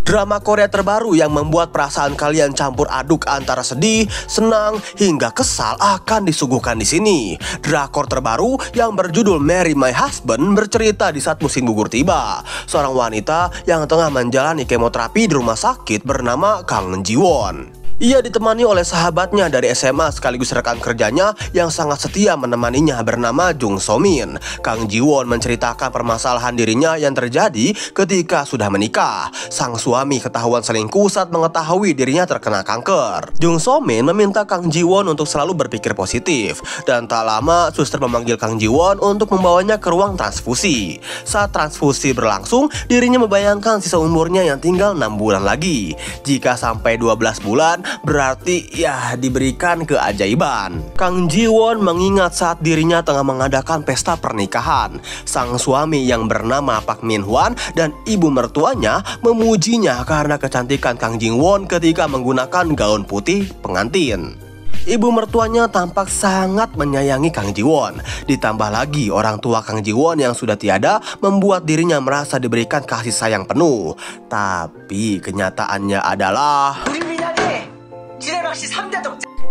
Drama Korea terbaru yang membuat perasaan kalian campur aduk antara sedih, senang, hingga kesal akan disuguhkan di sini. Drakor terbaru yang berjudul Marry My Husband bercerita di saat musim gugur tiba. Seorang wanita yang tengah menjalani kemoterapi di rumah sakit bernama Kang Ji-won. Ia ditemani oleh sahabatnya dari SMA sekaligus rekan kerjanya yang sangat setia menemaninya bernama Jung So-min. Kang Ji-won menceritakan permasalahan dirinya yang terjadi ketika sudah menikah. Sang suami ketahuan selingkuh saat mengetahui dirinya terkena kanker. Jung So-min meminta Kang Ji-won untuk selalu berpikir positif. Dan tak lama suster memanggil Kang Ji-won untuk membawanya ke ruang transfusi. Saat transfusi berlangsung, dirinya membayangkan sisa umurnya yang tinggal 6 bulan lagi. Jika sampai 12 bulan, berarti ya diberikan keajaiban. Kang Ji-won mengingat saat dirinya tengah mengadakan pesta pernikahan. Sang suami yang bernama Park Min-hwan dan ibu mertuanya memujinya karena kecantikan Kang Ji-won ketika menggunakan gaun putih pengantin. Ibu mertuanya tampak sangat menyayangi Kang Ji-won. Ditambah lagi orang tua Kang Ji-won yang sudah tiada membuat dirinya merasa diberikan kasih sayang penuh. Tapi kenyataannya adalah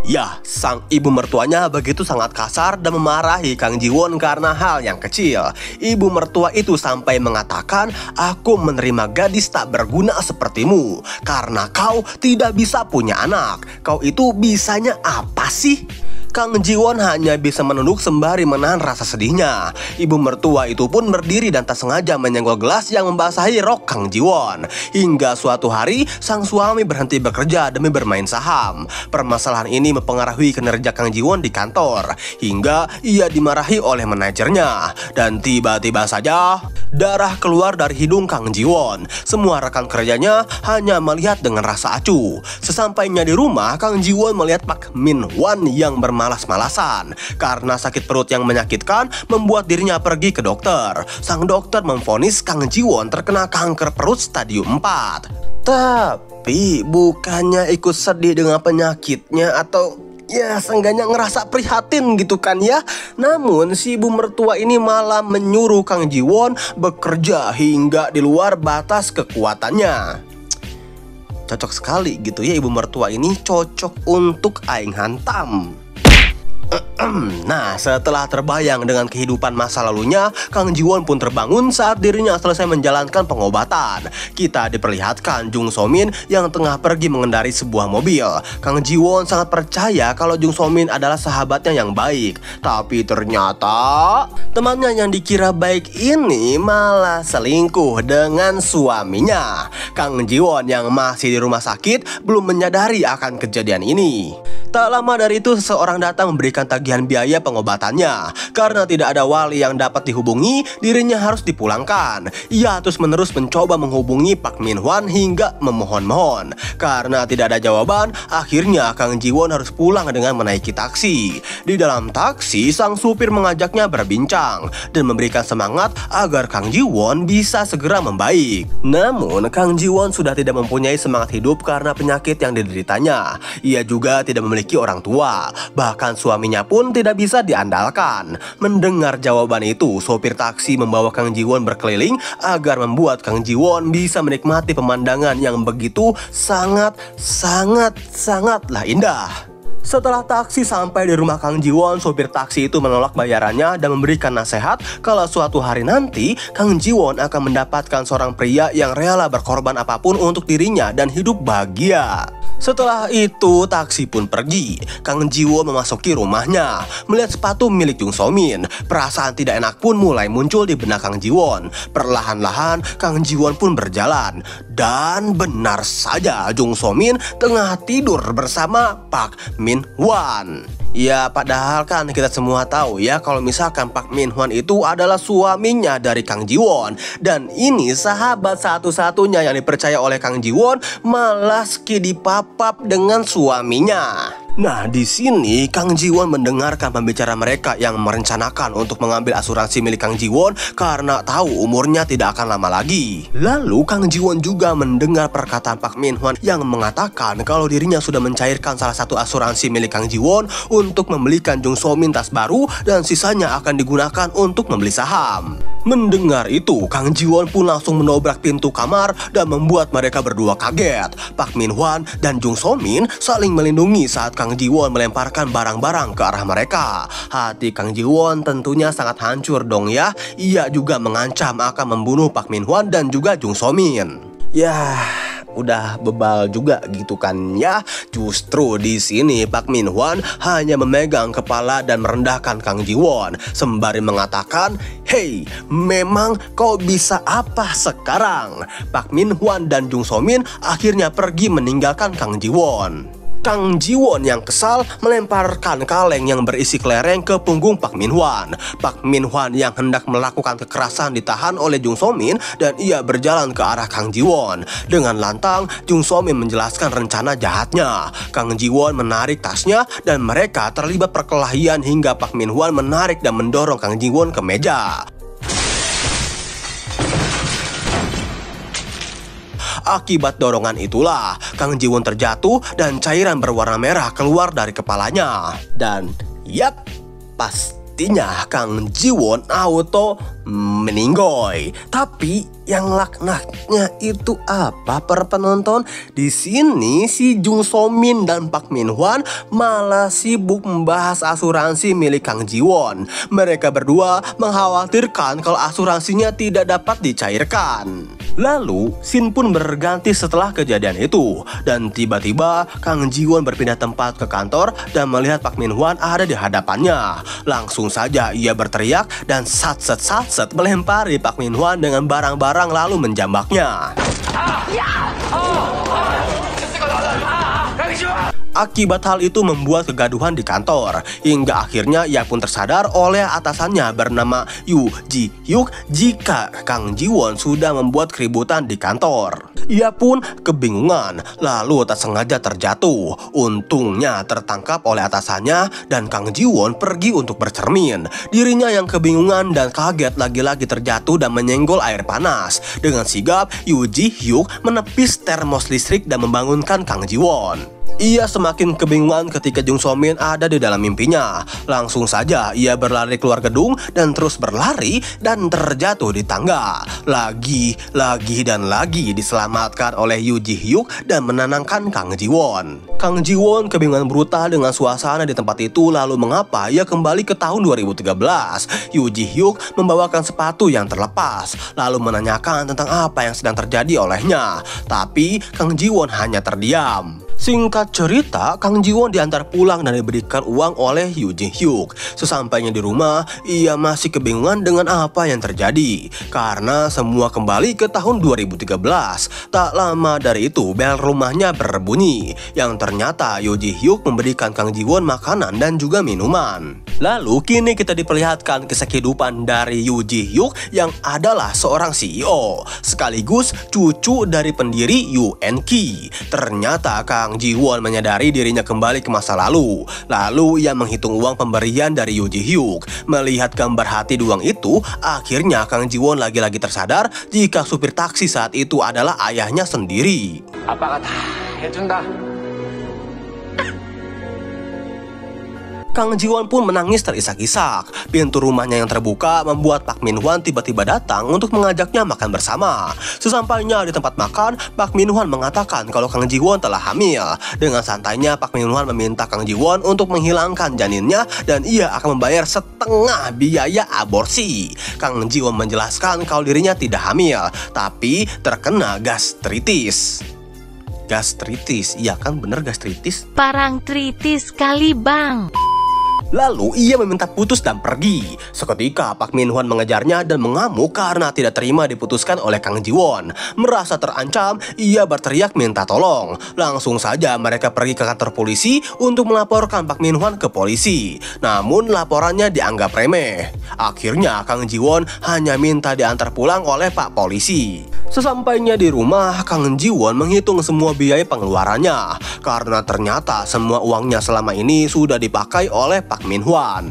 ya, sang ibu mertuanya begitu sangat kasar dan memarahi Kang Ji-won karena hal yang kecil. Ibu mertua itu sampai mengatakan, "Aku menerima gadis tak berguna sepertimu karena kau tidak bisa punya anak. Kau itu bisanya apa sih?" Kang Ji-won hanya bisa menunduk sembari menahan rasa sedihnya. Ibu mertua itu pun berdiri dan tak sengaja menyenggol gelas yang membasahi rok Kang Ji-won. Hingga suatu hari, sang suami berhenti bekerja demi bermain saham. Permasalahan ini mempengaruhi kinerja Kang Ji-won di kantor. Hingga ia dimarahi oleh manajernya. Dan tiba-tiba saja, darah keluar dari hidung Kang Ji-won. Semua rekan kerjanya hanya melihat dengan rasa acuh. Sesampainya di rumah, Kang Ji-won melihat Park Min-hwan yang bermalas-malasan. Karena sakit perut yang menyakitkan membuat dirinya pergi ke dokter. Sang dokter memvonis Kang Ji-won terkena kanker perut stadium 4. Tapi bukannya ikut sedih dengan penyakitnya atau ya seenggaknya ngerasa prihatin gitu kan ya. Namun si ibu mertua ini malah menyuruh Kang Ji-won bekerja hingga di luar batas kekuatannya. Cocok sekali gitu ya, ibu mertua ini cocok untuk aing hantam. Nah, setelah terbayang dengan kehidupan masa lalunya, Kang Ji-won pun terbangun saat dirinya selesai menjalankan pengobatan. Kita diperlihatkan Jung So-min yang tengah pergi mengendarai sebuah mobil. Kang Ji-won sangat percaya kalau Jung So-min adalah sahabatnya yang baik. Tapi ternyata temannya yang dikira baik ini malah selingkuh dengan suaminya. Kang Ji-won yang masih di rumah sakit belum menyadari akan kejadian ini. Tak lama dari itu seseorang datang memberikan tagihan biaya pengobatannya. Karena tidak ada wali yang dapat dihubungi, dirinya harus dipulangkan. Ia terus-menerus mencoba menghubungi Park Min-hwan hingga memohon-mohon. Karena tidak ada jawaban, akhirnya Kang Ji-won harus pulang dengan menaiki taksi. Di dalam taksi, sang supir mengajaknya berbincang dan memberikan semangat agar Kang Ji-won bisa segera membaik. Namun, Kang Ji-won sudah tidak mempunyai semangat hidup karena penyakit yang dideritanya. Ia juga tidak memiliki orang tua, bahkan suaminya pun tidak bisa diandalkan. Mendengar jawaban itu, sopir taksi membawa Kang Ji-won berkeliling agar membuat Kang Ji-won bisa menikmati pemandangan yang begitu sangatlah indah. Setelah taksi sampai di rumah Kang Ji-won, sopir taksi itu menolak bayarannya dan memberikan nasihat kalau suatu hari nanti Kang Ji-won akan mendapatkan seorang pria yang rela berkorban apapun untuk dirinya dan hidup bahagia. Setelah itu, taksi pun pergi. Kang Ji-won memasuki rumahnya. Melihat sepatu milik Jung So-min, perasaan tidak enak pun mulai muncul di benak Kang Ji-won. Perlahan-lahan, Kang Ji-won pun berjalan. Dan benar saja, Jung So-min tengah tidur bersama Park Min-hwan. Ya, padahal kan kita semua tahu ya kalau misalkan Park Min-hwan itu adalah suaminya dari Kang Ji-won. Dan ini sahabat satu-satunya yang dipercaya oleh Kang Ji-won malah skidi papap dengan suaminya. Nah, di sini Kang Ji-won mendengarkan pembicaraan mereka yang merencanakan untuk mengambil asuransi milik Kang Ji-won karena tahu umurnya tidak akan lama lagi. Lalu Kang Ji-won juga mendengar perkataan Park Min-hwan yang mengatakan kalau dirinya sudah mencairkan salah satu asuransi milik Kang Ji-won untuk membelikan Jung So-min tas baru dan sisanya akan digunakan untuk membeli saham. Mendengar itu, Kang Ji-won pun langsung menobrak pintu kamar dan membuat mereka berdua kaget. Pak Min-hwan dan Jung So-min saling melindungi saat Kang Ji-won melemparkan barang-barang ke arah mereka. Hati Kang Ji-won tentunya sangat hancur dong ya. Ia juga mengancam akan membunuh Pak Min-hwan dan juga Jung So-min. Yah, udah bebal juga gitu kan ya. Justru di sini Pak Min-hwan hanya memegang kepala dan merendahkan Kang Ji-won sembari mengatakan, "Hei, memang kau bisa apa sekarang?" Pak Min-hwan dan Jung So-min akhirnya pergi meninggalkan Kang Ji-won. Kang Ji-won yang kesal melemparkan kaleng yang berisi kelereng ke punggung Pak Min-hwan. Pak Min-hwan yang hendak melakukan kekerasan ditahan oleh Jung So-min dan ia berjalan ke arah Kang Ji-won. Dengan lantang, Jung So-min menjelaskan rencana jahatnya. Kang Ji-won menarik tasnya dan mereka terlibat perkelahian hingga Pak Min-hwan menarik dan mendorong Kang Ji-won ke meja. Akibat dorongan itulah, Kang Ji-won terjatuh dan cairan berwarna merah keluar dari kepalanya. Dan yap, pastinya Kang Ji-won auto meninggoy. Tapi yang laknatnya itu apa per penonton? Di sini si Jung So-min dan Pak Min-hwan malah sibuk membahas asuransi milik Kang Ji-won. Mereka berdua mengkhawatirkan kalau asuransinya tidak dapat dicairkan. Lalu, scene pun berganti setelah kejadian itu. Dan tiba-tiba, Kang Ji-won berpindah tempat ke kantor dan melihat Pak Min-hwan ada di hadapannya. Langsung saja ia berteriak dan satset melempari Pak Min-hwan dengan barang-barang lalu menjambaknya. Akibat hal itu membuat kegaduhan di kantor, hingga akhirnya ia pun tersadar oleh atasannya bernama Yu Ji-hyuk jika Kang Ji-won sudah membuat keributan di kantor. Ia pun kebingungan, lalu tak sengaja terjatuh. Untungnya tertangkap oleh atasannya dan Kang Ji-won pergi untuk bercermin. Dirinya yang kebingungan dan kaget lagi-lagi terjatuh dan menyenggol air panas. Dengan sigap, Yu Ji-hyuk menepis termos listrik dan membangunkan Kang Ji-won. Ia semakin kebingungan ketika Jung So-min ada di dalam mimpinya. Langsung saja ia berlari keluar gedung dan terus berlari dan terjatuh di tangga. Lagi diselamatkan oleh Yu Ji-hyuk dan menenangkan Kang Ji-won. Kang Ji-won kebingungan brutal dengan suasana di tempat itu, lalu mengapa ia kembali ke tahun 2013. Yu Ji-hyuk membawakan sepatu yang terlepas, lalu menanyakan tentang apa yang sedang terjadi olehnya. Tapi Kang Ji-won hanya terdiam. Singkat cerita, Kang Ji-won diantar pulang dan diberikan uang oleh Yu Ji-hyuk. Sesampainya di rumah, ia masih kebingungan dengan apa yang terjadi. Karena semua kembali ke tahun 2013. Tak lama dari itu, bel rumahnya berbunyi. Yang ternyata Yu Ji-hyuk memberikan Kang Ji-won makanan dan juga minuman. Lalu kini kita diperlihatkan kisah kehidupan dari Yu Ji-hyuk yang adalah seorang CEO sekaligus cucu dari pendiri UNK. Ternyata Kang Ji-won menyadari dirinya kembali ke masa lalu. Lalu ia menghitung uang pemberian dari Yu Ji-hyuk. Melihat gambar hati di uang itu, akhirnya Kang Ji-won lagi-lagi tersadar jika supir taksi saat itu adalah ayahnya sendiri. 아빠가 다 해준다. Kang Ji-won pun menangis terisak-isak. Pintu rumahnya yang terbuka membuat Pak Min-hwan tiba-tiba datang untuk mengajaknya makan bersama. Sesampainya di tempat makan, Pak Min-hwan mengatakan kalau Kang Ji-won telah hamil. Dengan santainya, Pak Min-hwan meminta Kang Ji-won untuk menghilangkan janinnya dan ia akan membayar setengah biaya aborsi. Kang Ji-won menjelaskan kalau dirinya tidak hamil, tapi terkena gastritis. Gastritis, iya kan bener gastritis? Parangtritis kali bang. Lalu ia meminta putus dan pergi. Seketika Pak Min-hwan mengejarnya dan mengamuk karena tidak terima diputuskan oleh Kang Ji-won. Merasa terancam, ia berteriak minta tolong. Langsung saja mereka pergi ke kantor polisi untuk melaporkan Pak Min-hwan ke polisi. Namun laporannya dianggap remeh. Akhirnya Kang Ji-won hanya minta diantar pulang oleh Pak Polisi. Sesampainya di rumah, Kang Ji-won menghitung semua biaya pengeluarannya. Karena ternyata semua uangnya selama ini sudah dipakai oleh Pak Min-hwan.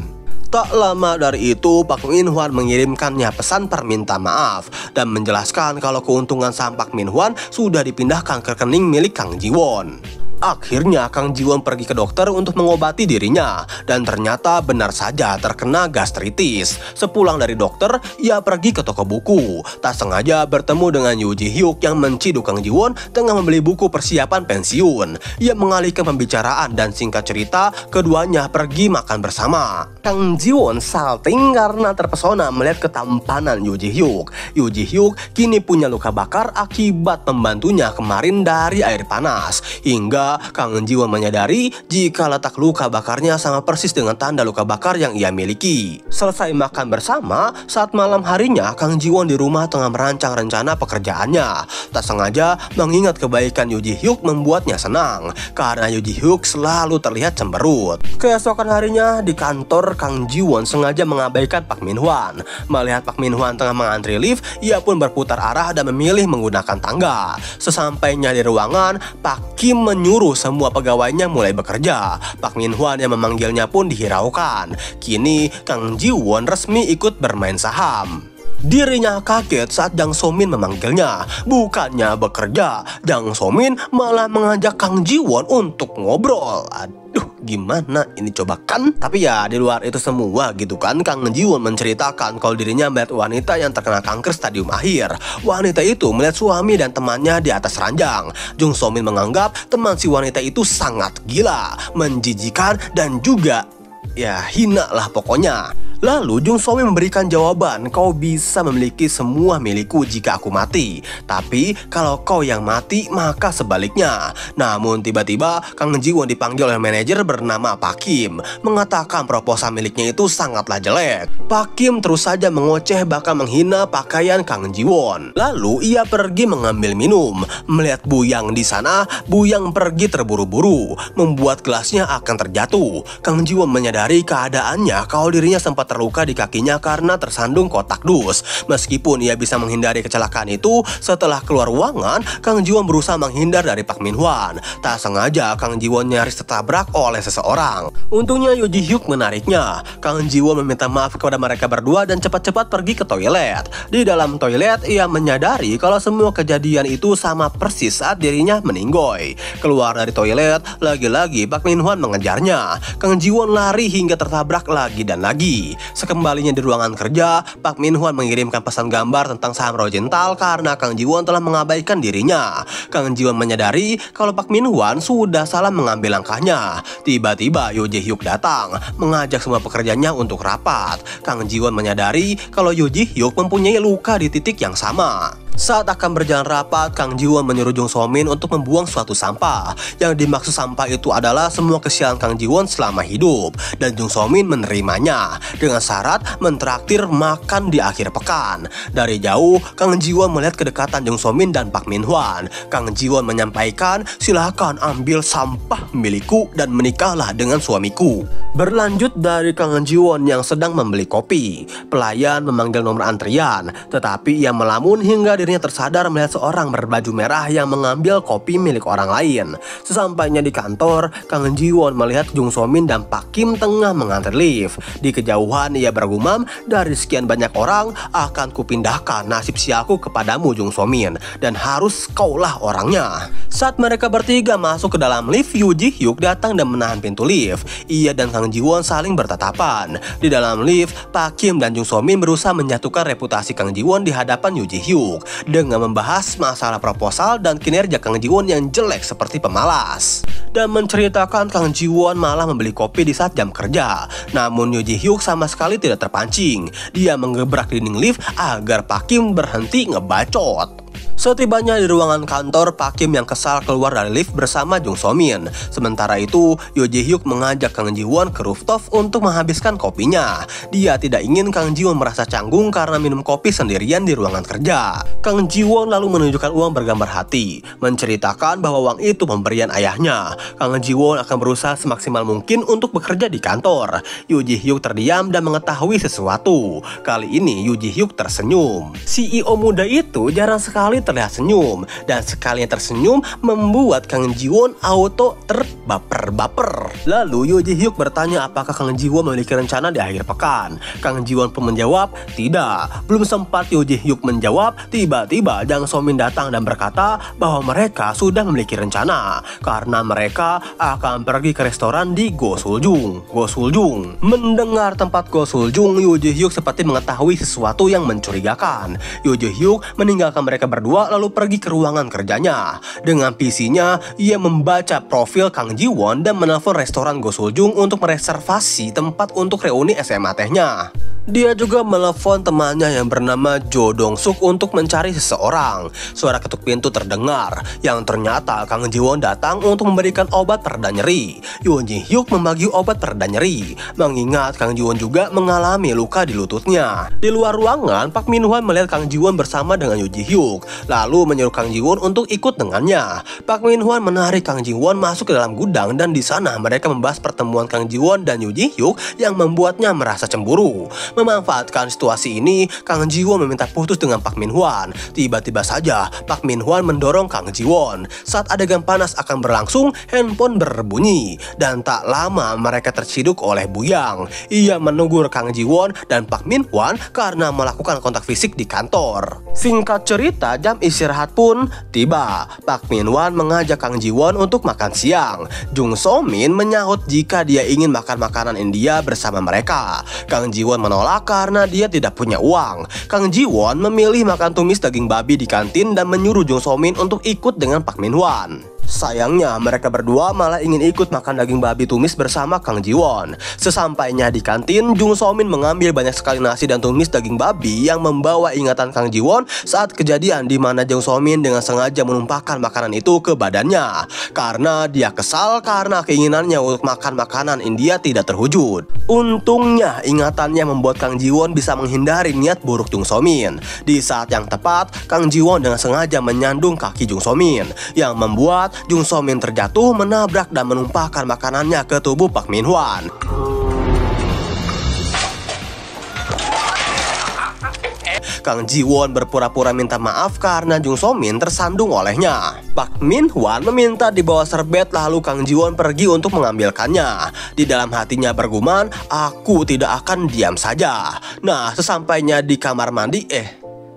Tak lama dari itu, Pak Min-hwan mengirimkannya pesan perminta maaf dan menjelaskan kalau keuntungan saham Pak Min-hwan sudah dipindahkan ke rekening milik Kang Ji-won. Akhirnya Kang Ji-won pergi ke dokter untuk mengobati dirinya dan ternyata benar saja terkena gastritis. Sepulang dari dokter, ia pergi ke toko buku. Tak sengaja bertemu dengan Yoo Ji-hyuk yang menciduk Kang Ji-won tengah membeli buku persiapan pensiun. Ia mengalihkan pembicaraan dan singkat cerita keduanya pergi makan bersama. Kang Ji-won salting karena terpesona melihat ketampanan Yoo Ji-hyuk. Yoo Ji-hyuk kini punya luka bakar akibat membantunya kemarin dari air panas. Hingga Kang Ji-won menyadari jika letak luka bakarnya sama persis dengan tanda luka bakar yang ia miliki. Selesai makan bersama, saat malam harinya Kang Ji-won di rumah tengah merancang rencana pekerjaannya. Tak sengaja mengingat kebaikan Yoo Ji-hyuk membuatnya senang karena Yoo Ji-hyuk selalu terlihat cemberut. Keesokan harinya di kantor, Kang Ji-won sengaja mengabaikan Pak Min-hwan. Melihat Pak Min-hwan tengah mengantri lift, ia pun berputar arah dan memilih menggunakan tangga. Sesampainya di ruangan, Pak Kim menyuruh semua pegawainya mulai bekerja. Pak Min-hwan yang memanggilnya pun dihiraukan. Kini Kang Ji-won resmi ikut bermain saham. Dirinya kaget saat Jang So-min memanggilnya. Bukannya bekerja, Jang So-min malah mengajak Kang Ji-won untuk ngobrol. Aduh, gimana ini coba kan? Tapi ya di luar itu semua gitu kan, Kang Ji-won menceritakan kalau dirinya melihat wanita yang terkena kanker stadium akhir. Wanita itu melihat suami dan temannya di atas ranjang. Jung So-min menganggap teman si wanita itu sangat gila, menjijikan dan juga ya hina lah pokoknya. Lalu Jung So-min memberikan jawaban, kau bisa memiliki semua milikku jika aku mati, tapi kalau kau yang mati maka sebaliknya. Namun tiba-tiba Kang Ji-won dipanggil oleh manajer bernama Pak Kim, mengatakan proposal miliknya itu sangatlah jelek. Pak Kim terus saja mengoceh bahkan menghina pakaian Kang Ji-won. Lalu ia pergi mengambil minum. Melihat Buyang di sana, Buyang pergi terburu-buru, membuat gelasnya akan terjatuh. Kang Ji-won menyadari keadaannya kalau dirinya sempat terluka di kakinya karena tersandung kotak dus. Meskipun ia bisa menghindari kecelakaan itu, setelah keluar ruangan, Kang Ji-won berusaha menghindar dari Pak Min-hwan. Tak sengaja Kang Ji-won nyaris tertabrak oleh seseorang. Untungnya Yoo Ji-hyuk menariknya. Kang Ji-won meminta maaf kepada mereka berdua dan cepat-cepat pergi ke toilet. Di dalam toilet, ia menyadari kalau semua kejadian itu sama persis saat dirinya meninggoy. Keluar dari toilet, lagi-lagi Pak Min-hwan mengejarnya. Kang Ji-won lari hingga tertabrak lagi dan lagi. Sekembalinya di ruangan kerja, Pak Min-hwan mengirimkan pesan gambar tentang saham Rojental karena Kang Ji-won telah mengabaikan dirinya. Kang Ji-won menyadari kalau Pak Min-hwan sudah salah mengambil langkahnya. Tiba-tiba Yoo Ji-hyuk datang, mengajak semua pekerjanya untuk rapat. Kang Ji-won menyadari kalau Yoo Ji-hyuk mempunyai luka di titik yang sama. Saat akan berjalan rapat, Kang Ji-won menyuruh Jung So-min untuk membuang suatu sampah. Yang dimaksud sampah itu adalah semua kesialan Kang Ji-won selama hidup. Dan Jung So-min menerimanya dengan syarat mentraktir makan di akhir pekan. Dari jauh, Kang Ji-won melihat kedekatan Jung So-min dan Pak Min-hwan. Kang Ji-won menyampaikan, silakan ambil sampah milikku dan menikahlah dengan suamiku. Berlanjut dari Kang Ji-won yang sedang membeli kopi. Pelayan memanggil nomor antrian, tetapi ia melamun hingga dirinya tersadar melihat seorang berbaju merah yang mengambil kopi milik orang lain. Sesampainya di kantor, Kang Ji-won melihat Jung So-min dan Pak Kim tengah mengantri lift. Di kejauhan ia bergumam, dari sekian banyak orang akan kupindahkan nasib sialku kepadamu Jung So-min, dan harus kaulah orangnya. Saat mereka bertiga masuk ke dalam lift, Yoo Ji-hyuk datang dan menahan pintu lift. Ia dan Kang Ji-won saling bertatapan. Di dalam lift, Pak Kim dan Jung So-min berusaha menjatuhkan reputasi Kang Ji-won di hadapan Yoo Ji-hyuk dengan membahas masalah proposal dan kinerja Kang Ji-won yang jelek seperti pemalas, dan menceritakan Kang Ji-won malah membeli kopi di saat jam kerja. Namun Yoo Ji-hyuk sama sekali tidak terpancing. Dia menggebrak dinding lift agar Pak Kim berhenti ngebacot. Setibanya di ruangan kantor, Pak Kim yang kesal keluar dari lift bersama Jung So-min. Sementara itu, Yoo Ji-hyuk mengajak Kang Ji-won ke rooftop untuk menghabiskan kopinya. Dia tidak ingin Kang Ji-won merasa canggung karena minum kopi sendirian di ruangan kerja. Kang Ji-won lalu menunjukkan uang bergambar hati, menceritakan bahwa uang itu pemberian ayahnya. Kang Ji-won akan berusaha semaksimal mungkin untuk bekerja di kantor. Yoo Ji-hyuk terdiam dan mengetahui sesuatu. Kali ini Yoo Ji-hyuk tersenyum. CEO muda itu jarang sekali terlihat senyum, dan sekalinya tersenyum membuat Kang Ji-won auto terbaper-baper. Lalu Yoo Ji-hyuk bertanya apakah Kang Ji-won memiliki rencana di akhir pekan. Kang Ji-won pun menjawab, tidak. Belum sempat Yoo Ji-hyuk menjawab, tiba-tiba Jang So-min datang dan berkata bahwa mereka sudah memiliki rencana karena mereka akan pergi ke restoran di Gosuljung. Mendengar tempat Gosuljung, Yoo Ji-hyuk seperti mengetahui sesuatu yang mencurigakan. Yoo Ji-hyuk meninggalkan mereka berdua lalu pergi ke ruangan kerjanya. Dengan PC-nya, ia membaca profil Kang Ji-won dan menelpon restoran Gosuljung untuk mereservasi tempat untuk reuni SMA tehnya. Dia juga menelepon temannya yang bernama Jo Dong-suk untuk mencari seseorang. Suara ketuk pintu terdengar, yang ternyata Kang Ji-won datang untuk memberikan obat pereda nyeri. Yoo Ji-hyuk membagi obat pereda nyeri, mengingat Kang Ji-won juga mengalami luka di lututnya. Di luar ruangan, Park Min-hwan melihat Kang Ji-won bersama dengan Yoo Ji-hyuk, lalu menyuruh Kang Ji-won untuk ikut dengannya. Park Min-hwan menarik Kang Ji-won masuk ke dalam gudang dan di sana mereka membahas pertemuan Kang Ji-won dan Yoo Ji-hyuk yang membuatnya merasa cemburu. Memanfaatkan situasi ini, Kang Ji-won meminta putus dengan Park Min-hwan. Tiba-tiba saja, Park Min-hwan mendorong Kang Ji-won. Saat adegan panas akan berlangsung, handphone berbunyi. Dan tak lama mereka terciduk oleh Buyang. Ia menegur Kang Ji-won dan Park Min-hwan karena melakukan kontak fisik di kantor. Singkat cerita, jam istirahat pun tiba. Park Min-hwan mengajak Kang Ji-won untuk makan siang. Jung So-min menyahut jika dia ingin makan makanan India bersama mereka. Kang Ji-won menolak karena dia tidak punya uang. Kang Ji-won memilih makan tumis daging babi di kantin dan menyuruh Jung So-min untuk ikut dengan Park Min-hwan. Sayangnya mereka berdua malah ingin ikut makan daging babi tumis bersama Kang Ji-won. Sesampainya di kantin, Jung So-min mengambil banyak sekali nasi dan tumis daging babi yang membawa ingatan Kang Ji-won saat kejadian di mana Jung So-min dengan sengaja menumpahkan makanan itu ke badannya. Karena dia kesal karena keinginannya untuk makan makanan India tidak terwujud. Untungnya ingatannya membuat Kang Ji-won bisa menghindari niat buruk Jung So-min. Di saat yang tepat, Kang Ji-won dengan sengaja menyandung kaki Jung So-min yang membuat Jung So-min terjatuh, menabrak dan menumpahkan makanannya ke tubuh Park Min-hwan. Kang Ji-won berpura-pura minta maaf karena Jung So-min tersandung olehnya. Park Min-hwan meminta dibawa serbet lalu Kang Ji-won pergi untuk mengambilkannya. Di dalam hatinya bergumam, aku tidak akan diam saja. Nah, sesampainya di kamar mandi,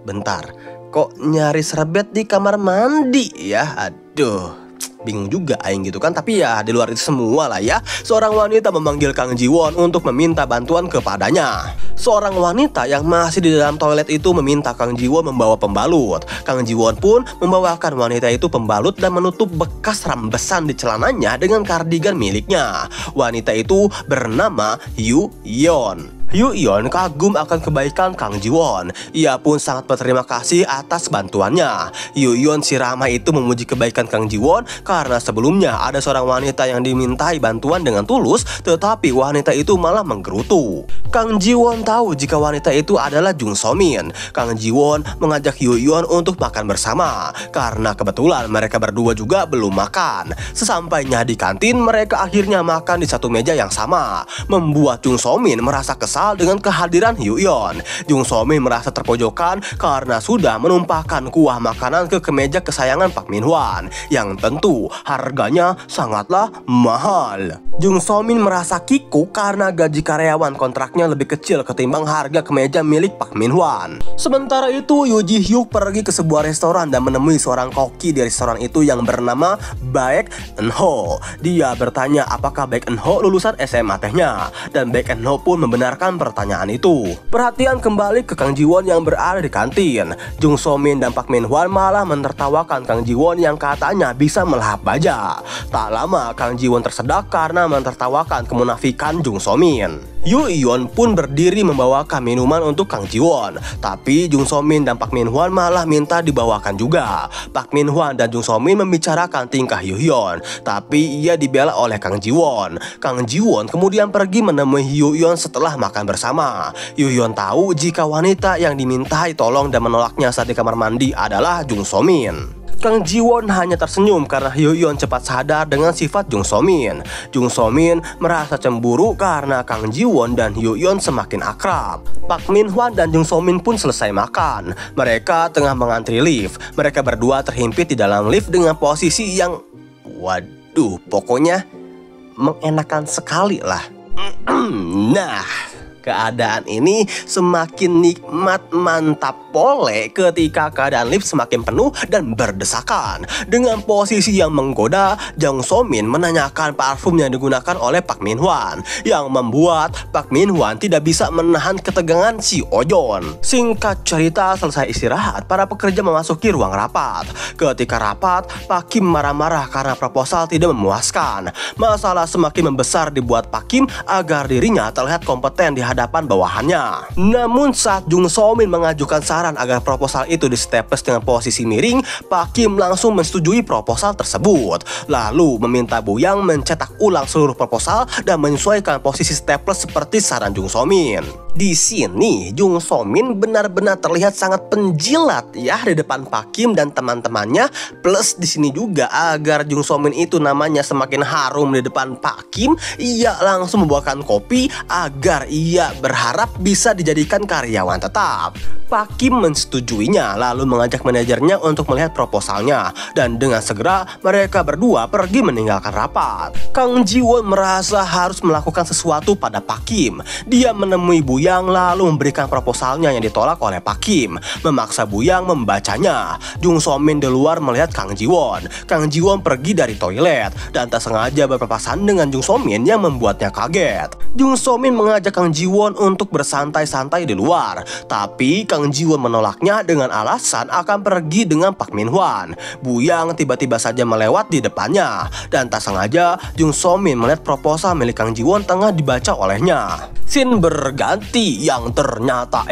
bentar, kok nyari serbet di kamar mandi ya? Aduh, bingung juga aing gitu kan. Tapi ya di luar itu semua lah ya, seorang wanita memanggil Kang Ji-won untuk meminta bantuan kepadanya. Seorang wanita yang masih di dalam toilet itu meminta Kang Ji-won membawa pembalut. Kang Ji-won pun membawakan wanita itu pembalut dan menutup bekas rambesan di celananya dengan kardigan miliknya. Wanita itu bernama Yoo Yeon. Yoo Yeon kagum akan kebaikan Kang Ji-won. Ia pun sangat berterima kasih atas bantuannya. Yoo Yeon si ramah itu memuji kebaikan Kang Ji-won karena sebelumnya ada seorang wanita yang dimintai bantuan dengan tulus, tetapi wanita itu malah menggerutu. Kang Ji-won tahu jika wanita itu adalah Jung So-min. Kang Ji-won mengajak Yoo Yeon untuk makan bersama karena kebetulan mereka berdua juga belum makan. Sesampainya di kantin, mereka akhirnya makan di satu meja yang sama, membuat Jung So-min merasa kesal dengan kehadiran Yoo Yeon. Jung So-min merasa terpojokan karena sudah menumpahkan kuah makanan ke kemeja kesayangan Park Min-hwan yang tentu harganya sangatlah mahal. Jung So-min merasa kikuk karena gaji karyawan kontraknya lebih kecil ketimbang harga kemeja milik Park Min-hwan. Sementara itu, Yoo Ji-hyuk pergi ke sebuah restoran dan menemui seorang koki di restoran itu yang bernama Baek Eun-ho. Dia bertanya apakah Baek Eun-ho lulusan SMA tehnya, dan Baek Eun-ho pun membenarkan pertanyaan itu. Perhatian kembali ke Kang Ji-won yang berada di kantin. Jung So-min dan Park Min-hwan malah menertawakan Kang Ji-won yang katanya bisa melahap baja. Tak lama Kang Ji-won tersedak karena menertawakan kemunafikan Jung So-min. Yoo Yeon pun berdiri membawakan minuman untuk Kang Ji-won, tapi Jung So-min dan Park Min-hwan malah minta dibawakan juga. Park Min-hwan dan Jung So-min membicarakan tingkah Yoo Yeon, tapi ia dibela oleh Kang Ji-won. Kang Ji-won kemudian pergi menemui Yoo Yeon setelah makan bersama. Yoo Yeon tahu jika wanita yang dimintai tolong dan menolaknya saat di kamar mandi adalah Jung So-min. Kang Ji-won hanya tersenyum karena Hyo-yeon cepat sadar dengan sifat Jung So-min. Jung So-min merasa cemburu karena Kang Ji-won dan Hyo-yeon semakin akrab. Park Min-hwan dan Jung So-min pun selesai makan. Mereka tengah mengantri lift. Mereka berdua terhimpit di dalam lift dengan posisi yang, waduh, pokoknya mengenakan sekali lah. Nah, keadaan ini semakin nikmat mantap pole ketika keadaan lift semakin penuh dan berdesakan. Dengan posisi yang menggoda, Jung So-min menanyakan parfum yang digunakan oleh Park Min-hwan, yang membuat Park Min-hwan tidak bisa menahan ketegangan si Ojon. Singkat cerita, selesai istirahat, para pekerja memasuki ruang rapat. Ketika rapat, Pak Kim marah-marah karena proposal tidak memuaskan. Masalah semakin membesar dibuat Pak Kim agar dirinya terlihat kompeten di hadapan bawahannya. Namun saat Jung So-min mengajukan saran agar proposal itu di-staples dengan posisi miring, Pak Kim langsung menyetujui proposal tersebut. Lalu meminta Buyang mencetak ulang seluruh proposal dan menyesuaikan posisi staples seperti saran Jung So-min. Di sini Jung So-min benar-benar terlihat sangat penjilat ya di depan Pak Kim dan teman-temannya. Plus di sini juga agar Jung So-min itu namanya semakin harum di depan Pak Kim, ia langsung membawakan kopi agar ia berharap bisa dijadikan karyawan tetap. Pak Kim mensetujuinya lalu mengajak manajernya untuk melihat proposalnya, dan dengan segera mereka berdua pergi meninggalkan rapat. Kang Ji-won merasa harus melakukan sesuatu pada Pak Kim. Dia menemui Buyang lalu memberikan proposalnya yang ditolak oleh Pak Kim, memaksa Buyang membacanya. Jung So-min di luar melihat Kang Ji-won. Kang Ji-won pergi dari toilet dan tak sengaja berpapasan dengan Jung So-min yang membuatnya kaget. Jung So-min mengajak Kang Ji-won untuk bersantai-santai di luar, tapi Kang Ji-won menolaknya dengan alasan akan pergi dengan Park Min-hwan. Buyang tiba-tiba saja melewat di depannya, dan tak sengaja Jung So-min melihat proposal milik Kang Ji-won tengah dibaca olehnya. Scene berganti yang ternyata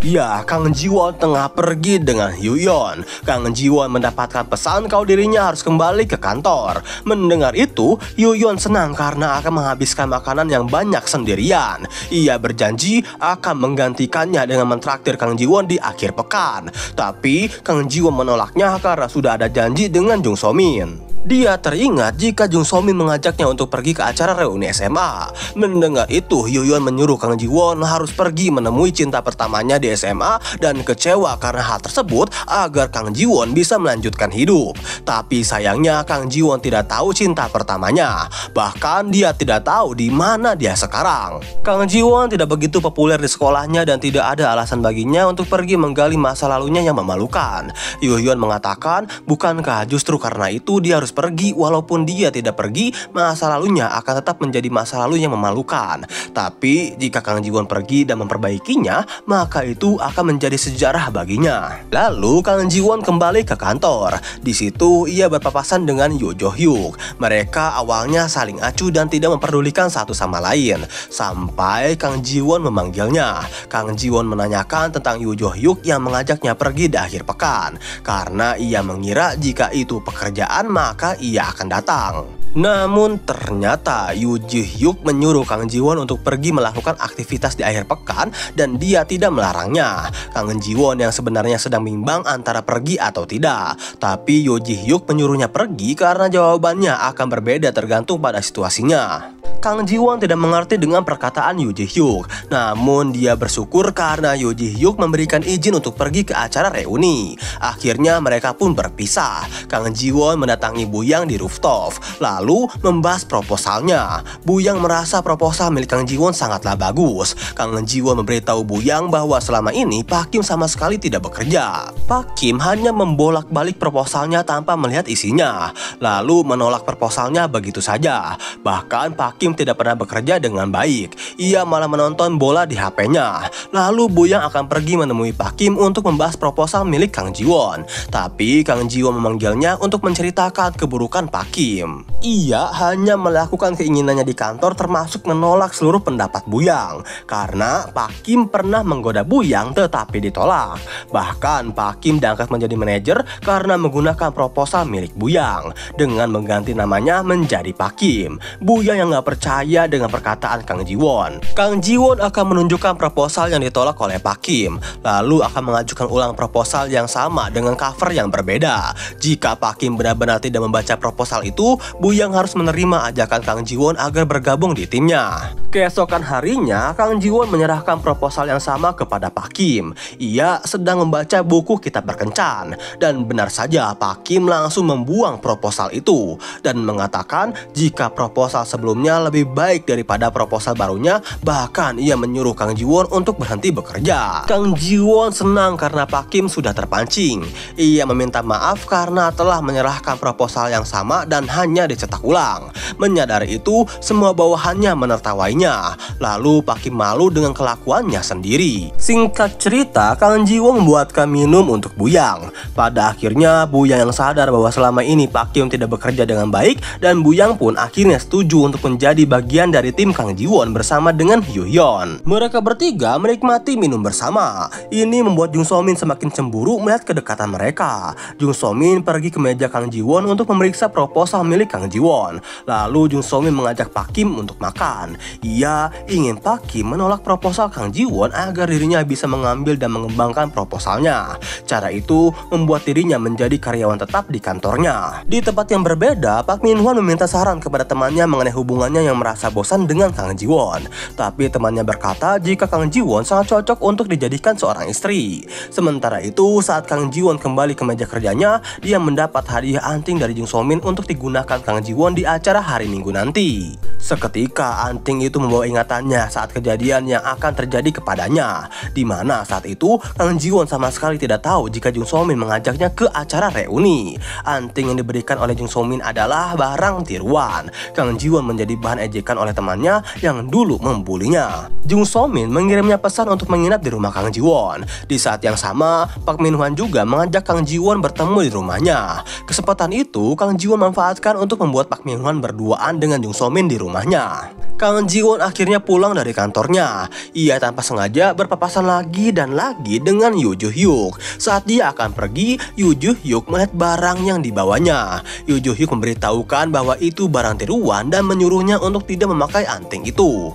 ya, Kang Ji-won tengah pergi dengan Hyo-yeon. Kang Ji-won mendapatkan pesan kalau dirinya harus kembali ke kantor. Mendengar itu, Hyo-yeon senang karena akan menghabiskan makanan yang banyak sendirian. Ia berjanji akan menggantikannya dengan mentraktir Kang Ji-won di akhir pekan. Tapi Kang Ji-won menolaknya karena sudah ada janji dengan Jung So-min. Dia teringat jika Jung So-min mengajaknya untuk pergi ke acara reuni SMA. Mendengar itu, Hyo-yeon menyuruh Kang Ji-won harus pergi menemui cinta pertamanya di SMA dan kecewa karena hal tersebut agar Kang Ji-won bisa melanjutkan hidup. Tapi sayangnya Kang Ji-won tidak tahu cinta pertamanya. Bahkan dia tidak tahu di mana dia sekarang. Kang Ji-won tidak begitu populer di sekolahnya dan tidak ada alasan baginya untuk pergi menggali masa lalunya yang memalukan. Hyo-yeon mengatakan, bukankah justru karena itu dia harus pergi? Walaupun dia tidak pergi, masa lalunya akan tetap menjadi masa lalu yang memalukan. Tapi jika Kang Ji-won pergi dan memperbaikinya, maka itu akan menjadi sejarah baginya. Lalu Kang Ji-won kembali ke kantor. Di situ ia berpapasan dengan Yoo Jo-hyuk. Mereka awalnya saling acuh dan tidak memperdulikan satu sama lain, sampai Kang Ji-won memanggilnya. Kang Ji-won menanyakan tentang Yoo Jo-hyuk yang mengajaknya pergi di akhir pekan. Karena ia mengira jika itu pekerjaan maka ia akan datang. Namun ternyata Yoo Jo-hyuk menyuruh Kang Ji-won untuk pergi melakukan aktivitas di akhir pekan dan dia tidak melarangnya. Kang Ji-won yang sebenarnya sedang bimbang antara pergi atau tidak, tapi Yoo Jo-hyuk menyuruhnya pergi karena jawabannya akan berbeda tergantung pada situasinya. Kang Ji-won tidak mengerti dengan perkataan Yoo Jo-hyuk, namun dia bersyukur karena Yoo Jo-hyuk memberikan izin untuk pergi ke acara reuni. Akhirnya mereka pun berpisah. Kang Ji-won mendatangi Buyang di rooftop, lalu membahas proposalnya. Buyang merasa proposal milik Kang Ji-won sangatlah bagus. Kang Ji-won memberitahu Buyang bahwa selama ini Pak Kim sama sekali tidak bekerja. Pak Kim hanya membolak-balik proposalnya tanpa melihat isinya, lalu menolak proposalnya begitu saja. Bahkan Pak Kim tidak pernah bekerja dengan baik. Ia malah menonton bola di HP-nya. Lalu Buyang akan pergi menemui Pak Kim untuk membahas proposal milik Kang Ji-won. Tapi Kang Ji-won memanggilnya untuk menceritakan keburukan Pak Kim. Ia hanya melakukan keinginannya di kantor, termasuk menolak seluruh pendapat Buyang. Karena Pak Kim pernah menggoda Buyang tetapi ditolak. Bahkan Pak Kim diangkat menjadi manajer karena menggunakan proposal milik Buyang dengan mengganti namanya menjadi Pak Kim. Buyang yang gak percaya percaya dengan perkataan Kang Ji-won. Kang Ji-won akan menunjukkan proposal yang ditolak oleh Pak Kim, lalu akan mengajukan ulang proposal yang sama dengan cover yang berbeda. Jika Pak Kim benar-benar tidak membaca proposal itu, Buyang harus menerima ajakan Kang Ji-won agar bergabung di timnya. Keesokan harinya, Kang Ji-won menyerahkan proposal yang sama kepada Pak Kim. Ia sedang membaca buku Kitab Berkencan, dan benar saja Pak Kim langsung membuang proposal itu dan mengatakan jika proposal sebelumnya lebih baik daripada proposal barunya. Bahkan ia menyuruh Kang Ji-won untuk berhenti bekerja. Kang Ji-won senang karena Pak Kim sudah terpancing. Ia meminta maaf karena telah menyerahkan proposal yang sama dan hanya dicetak ulang. Menyadari itu, semua bawahannya menertawainya. Lalu Pak Kim malu dengan kelakuannya sendiri. Singkat cerita, Kang Ji-won membuatkan minum untuk Buyang. Pada akhirnya, Buyang yang sadar bahwa selama ini Pak Kim tidak bekerja dengan baik, dan Buyang pun akhirnya setuju untuk menjadi bagian dari tim Kang Ji-won bersama dengan Yoo-yeon. Mereka bertiga menikmati minum bersama. Ini membuat Jung So-min semakin cemburu melihat kedekatan mereka. Jung So-min pergi ke meja Kang Ji-won untuk memeriksa proposal milik Kang Ji-won. Lalu Jung So-min mengajak Pak Kim untuk makan. Ia ingin Pak Kim menolak proposal Kang Ji-won agar dirinya bisa mengambil dan mengembangkan proposalnya. Cara itu membuat dirinya menjadi karyawan tetap di kantornya. Di tempat yang berbeda, Pak Min-hwan meminta saran kepada temannya mengenai hubungannya yang merasa bosan dengan Kang Ji-won. Tapi temannya berkata jika Kang Ji-won sangat cocok untuk dijadikan seorang istri. Sementara itu, saat Kang Ji-won kembali ke meja kerjanya, dia mendapat hadiah anting dari Jung So-min untuk digunakan Kang Ji-won di acara hari Minggu nanti. Seketika anting itu membawa ingatannya saat kejadian yang akan terjadi kepadanya, di mana saat itu Kang Ji-won sama sekali tidak tahu jika Jung So-min mengajaknya ke acara reuni. Anting yang diberikan oleh Jung So-min adalah barang tiruan. Kang Ji-won menjadi bahan ejekan oleh temannya yang dulu membulinya. Jung So-min mengirimnya pesan untuk menginap di rumah Kang Ji-won. Di saat yang sama, Pak Min-hwan juga mengajak Kang Ji-won bertemu di rumahnya. Kesempatan itu Kang Ji-won manfaatkan untuk membuat Pak Min-hwan berduaan dengan Jung So-min di rumahnya. Kang Ji-won akhirnya pulang dari kantornya. Ia tanpa sengaja berpapasan lagi dan lagi dengan Yoo Ju-hyuk. Saat dia akan pergi, Yoo Ju-hyuk melihat barang yang dibawanya. Yoo Ju-hyuk memberitahukan bahwa itu barang tiruan dan menyuruhnya untuk tidak memakai anting itu.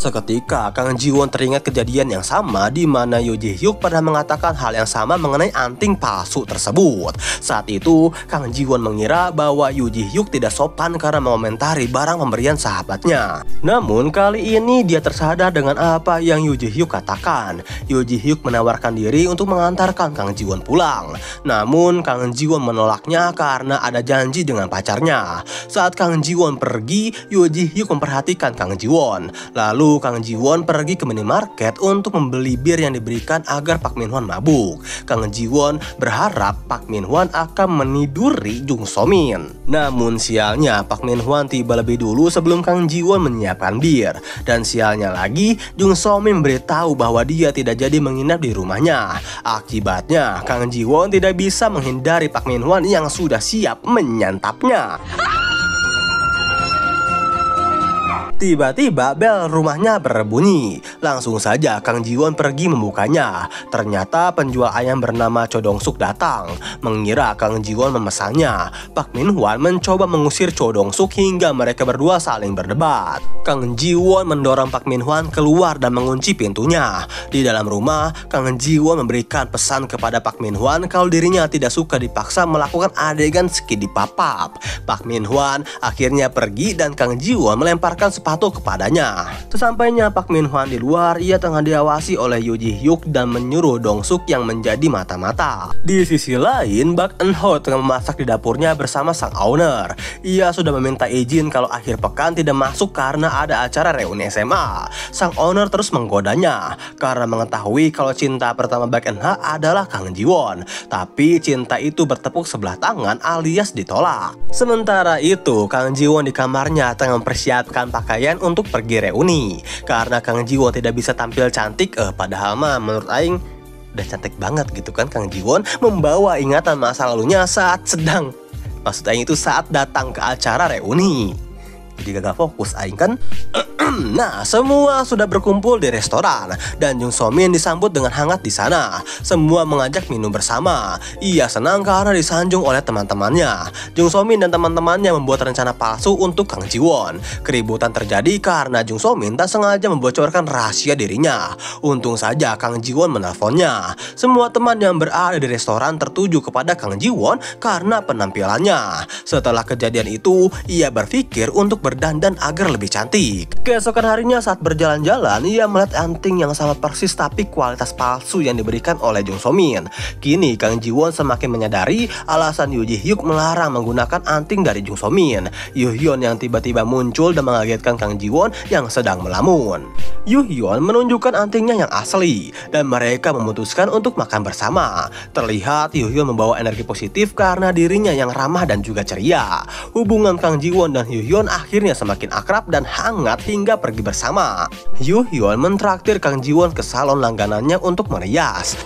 Seketika Kang Ji-won teringat kejadian yang sama di mana Yoo Ji-hyuk pernah mengatakan hal yang sama mengenai anting palsu tersebut. Saat itu Kang Ji-won mengira bahwa Yoo Ji-hyuk tidak sopan karena mengomentari barang pemberian sahabatnya. Namun kali ini dia tersadar dengan apa yang Yoo Ji-hyuk katakan. Yoo Ji-hyuk menawarkan diri untuk mengantarkan Kang Ji-won pulang. Namun Kang Ji-won menolaknya karena ada janji dengan pacarnya. Saat Kang Ji-won pergi, Yoo Ji-hyuk memperhatikan Kang Ji-won. Lalu Kang Ji-won pergi ke minimarket untuk membeli bir yang diberikan agar Pak Min-hwan mabuk. Kang Ji-won berharap Pak Min-hwan akan meniduri Jung So-min. Namun sialnya Pak Min-hwan tiba lebih dulu sebelum Kang Ji-won menyiapkan bir. Dan sialnya lagi, Jung So-min memberitahu bahwa dia tidak jadi menginap di rumahnya. Akibatnya Kang Ji-won tidak bisa menghindari Pak Min-hwan yang sudah siap menyantapnya. Tiba-tiba bel rumahnya berbunyi. Langsung saja Kang Ji-won pergi membukanya. Ternyata penjual ayam bernama Cho Dong-suk datang. Mengira Kang Ji-won memesannya. Pak Min-hwan mencoba mengusir Cho Dong-suk hingga mereka berdua saling berdebat. Kang Ji-won mendorong Pak Min-hwan keluar dan mengunci pintunya. Di dalam rumah, Kang Ji-won memberikan pesan kepada Pak Min-hwan kalau dirinya tidak suka dipaksa melakukan adegan skidi papap. Pak Min-hwan akhirnya pergi dan Kang Ji-won melemparkan sepatu kepadanya. Sesampainya Pak Min-hwan di luar, ia tengah diawasi oleh Yoo Ji-hyuk dan menyuruh Dong-suk yang menjadi mata-mata. Di sisi lain, Bak Eun-ho tengah memasak di dapurnya bersama sang owner. Ia sudah meminta izin kalau akhir pekan tidak masuk karena ada acara reuni SMA. Sang owner terus menggodanya karena mengetahui kalau cinta pertama Bak Eun-ho adalah Kang Ji-won. Tapi cinta itu bertepuk sebelah tangan alias ditolak. Sementara itu, Kang Ji-won di kamarnya tengah mempersiapkan pakaian untuk pergi reuni. Karena Kang Ji-won tidak bisa tampil cantik, padahal mah menurut aing udah cantik banget gitu kan. Kang Ji-won membawa ingatan masa lalunya saat sedang, maksud aing itu saat datang ke acara reuni. Jadi gak fokus aing kan. Nah, semua sudah berkumpul di restoran dan Jung So Min disambut dengan hangat di sana. Semua mengajak minum bersama. Ia senang karena disanjung oleh teman-temannya. Jung So Min dan teman-temannya membuat rencana palsu untuk Kang Ji Won. Keributan terjadi karena Jung So Min tak sengaja membocorkan rahasia dirinya. Untung saja Kang Ji Won menelponnya. Semua teman yang berada di restoran tertuju kepada Kang Ji Won karena penampilannya. Setelah kejadian itu, ia berpikir untuk berdandan agar lebih cantik. Keesokan harinya saat berjalan-jalan, ia melihat anting yang sama persis tapi kualitas palsu yang diberikan oleh Jung So Min. Kini Kang Ji Won semakin menyadari alasan Yoo Ji Hyuk melarang menggunakan anting dari Jung So Min. Yoo Hyun yang tiba-tiba muncul dan mengagetkan Kang Ji Won yang sedang melamun. Yoo Hyun menunjukkan antingnya yang asli dan mereka memutuskan untuk makan bersama. Terlihat Yoo Hyun membawa energi positif karena dirinya yang ramah dan juga ceria. Hubungan Kang Ji Won dan Yoo Hyun akhirnya semakin akrab dan hangat hingga pergi bersama. Yoo Hyun mentraktir Kang Ji Won ke salon langganannya untuk merias.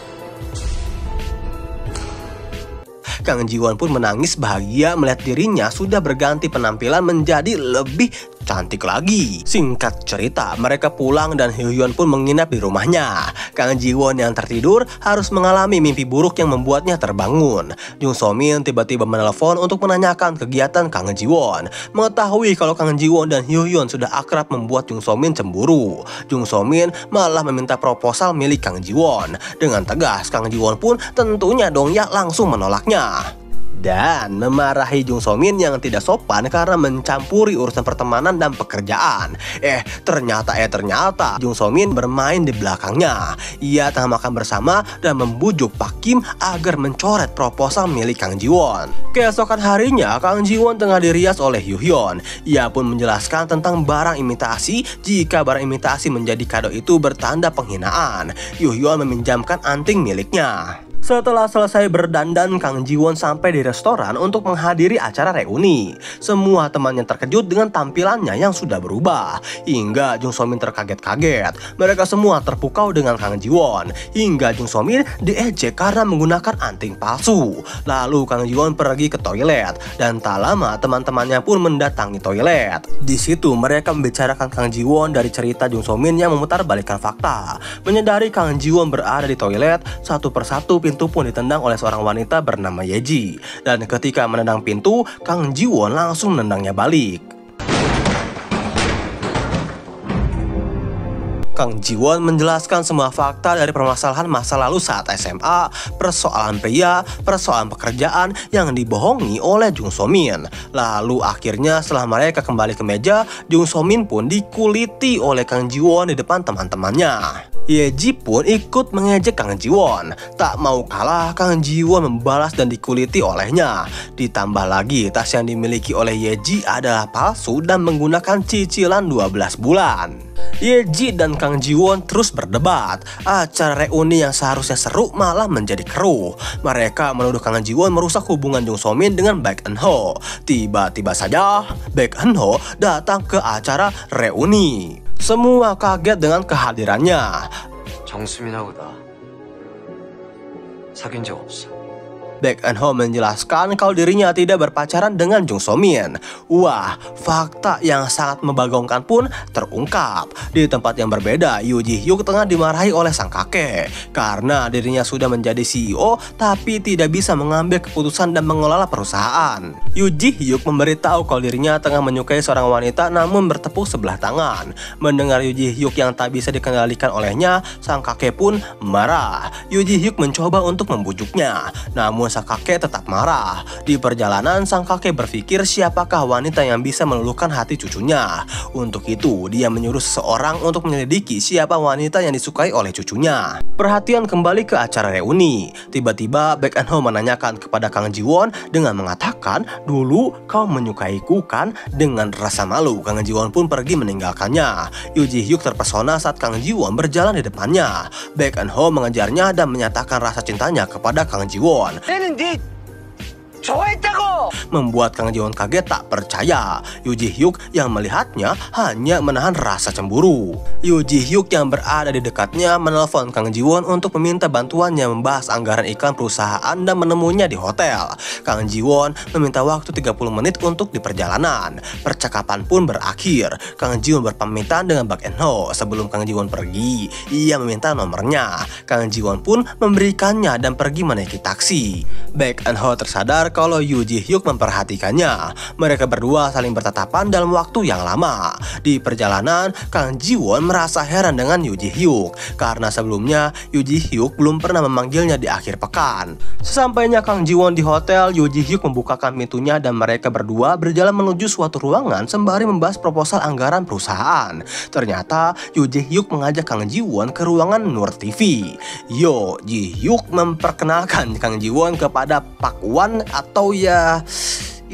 Kang Ji Won pun menangis bahagia melihat dirinya sudah berganti penampilan menjadi lebih cantik lagi. Singkat cerita, mereka pulang dan Yoo Hyun pun menginap di rumahnya. Kang Ji Won yang tertidur harus mengalami mimpi buruk yang membuatnya terbangun. Jung So Min tiba-tiba menelpon untuk menanyakan kegiatan Kang Ji Won. Mengetahui kalau Kang Ji Won dan Yoo Hyun sudah akrab membuat Jung So Min cemburu. Jung So Min malah meminta proposal milik Kang Ji Won. Dengan tegas, Kang Ji Won pun tentunya dong ya langsung menolaknya dan memarahi Jung So Min yang tidak sopan karena mencampuri urusan pertemanan dan pekerjaan. Ternyata Jung So Min bermain di belakangnya. Ia tengah makan bersama dan membujuk Pak Kim agar mencoret proposal milik Kang Ji Won. Keesokan harinya, Kang Ji Won tengah dirias oleh Yoo Hyun. Ia pun menjelaskan tentang barang imitasi jika barang imitasi menjadi kado itu bertanda penghinaan. Yoo Hyun meminjamkan anting miliknya. Setelah selesai berdandan, Kang Ji Won sampai di restoran untuk menghadiri acara reuni. Semua temannya terkejut dengan tampilannya yang sudah berubah. Hingga Jung So Min terkaget-kaget. Mereka semua terpukau dengan Kang Ji Won. Hingga Jung So Min diejek karena menggunakan anting palsu. Lalu Kang Ji Won pergi ke toilet. Dan tak lama teman-temannya pun mendatangi toilet. Di situ mereka membicarakan Kang Ji Won dari cerita Jung So Min yang memutarbalikkan fakta. Menyadari Kang Ji Won berada di toilet, satu persatu pintu pun ditendang oleh seorang wanita bernama Yeji. Dan ketika menendang pintu, Kang Ji Won langsung menendangnya balik. Kang Ji Won menjelaskan semua fakta dari permasalahan masa lalu saat SMA, persoalan pria, persoalan pekerjaan yang dibohongi oleh Jung So Min. Lalu akhirnya setelah mereka kembali ke meja, Jung So Min pun dikuliti oleh Kang Ji Won di depan teman-temannya. Yeji pun ikut mengejek Kang Ji Won. Tak mau kalah, Kang Ji Won membalas dan dikuliti olehnya. Ditambah lagi, tas yang dimiliki oleh Yeji adalah palsu dan menggunakan cicilan 12 bulan. Yeji dan Kang Ji Won terus berdebat. Acara reuni yang seharusnya seru malah menjadi keruh. Mereka menuduh Kang Ji Won merusak hubungan Jung So Min dengan Baek Eun Ho. Tiba-tiba saja Baek Eun Ho datang ke acara reuni. Semua kaget dengan kehadirannya. 정수민하고 나 사귄 적 없어. Baek Eun Ho menjelaskan kalau dirinya tidak berpacaran dengan Jung So Min. Wah, fakta yang sangat membagongkan pun terungkap. Di tempat yang berbeda, Yoo Ji Hyuk tengah dimarahi oleh sang kakek karena dirinya sudah menjadi CEO tapi tidak bisa mengambil keputusan dan mengelola perusahaan. Yoo Ji Hyuk memberitahu kalau dirinya tengah menyukai seorang wanita namun bertepuk sebelah tangan. Mendengar Yoo Ji Hyuk yang tak bisa dikendalikan olehnya, sang kakek pun marah. Yoo Ji Hyuk mencoba untuk membujuknya, namun sang kakek tetap marah. Di perjalanan, sang kakek berpikir siapakah wanita yang bisa meluluhkan hati cucunya. Untuk itu, dia menyuruh seseorang untuk menyelidiki siapa wanita yang disukai oleh cucunya. Perhatian kembali ke acara reuni. Tiba-tiba, Baek Eun Ho menanyakan kepada Kang Ji Won dengan mengatakan, "Dulu kau menyukaiku kan?" Dengan rasa malu, Kang Ji Won pun pergi meninggalkannya. Yoo Ji Hyuk terpesona saat Kang Ji Won berjalan di depannya. Baek Eun Ho mengejarnya dan menyatakan rasa cintanya kepada Kang Ji Won. Membuat Kang Ji-won kaget tak percaya. Yoo Ji-hyuk yang melihatnya hanya menahan rasa cemburu. Yoo Ji-hyuk yang berada di dekatnya menelpon Kang Ji-won untuk meminta bantuannya membahas anggaran iklan perusahaan dan menemuinya di hotel. Kang Ji-won meminta waktu 30 menit untuk di perjalanan. Percakapan pun berakhir. Kang Ji-won berpamitan dengan Baek Eun-ho. Sebelum Kang Ji-won pergi, ia meminta nomornya. Kang Ji-won pun memberikannya dan pergi menaiki taksi. Baek Eun-ho tersadar kalau Yoo Ji-hyuk memperhatikannya. Mereka berdua saling bertatapan dalam waktu yang lama. Di perjalanan, Kang Ji-won merasa heran dengan Yoo Ji-hyuk karena sebelumnya Yoo Ji-hyuk belum pernah memanggilnya di akhir pekan. Sesampainya Kang Ji-won di hotel, Yoo Ji-hyuk membukakan pintunya dan mereka berdua berjalan menuju suatu ruangan sembari membahas proposal anggaran perusahaan. Ternyata Yoo Ji-hyuk mengajak Kang Ji-won ke ruangan Nur TV. Yoo Ji-hyuk memperkenalkan Kang Ji-won kepada Pak Wan atau ya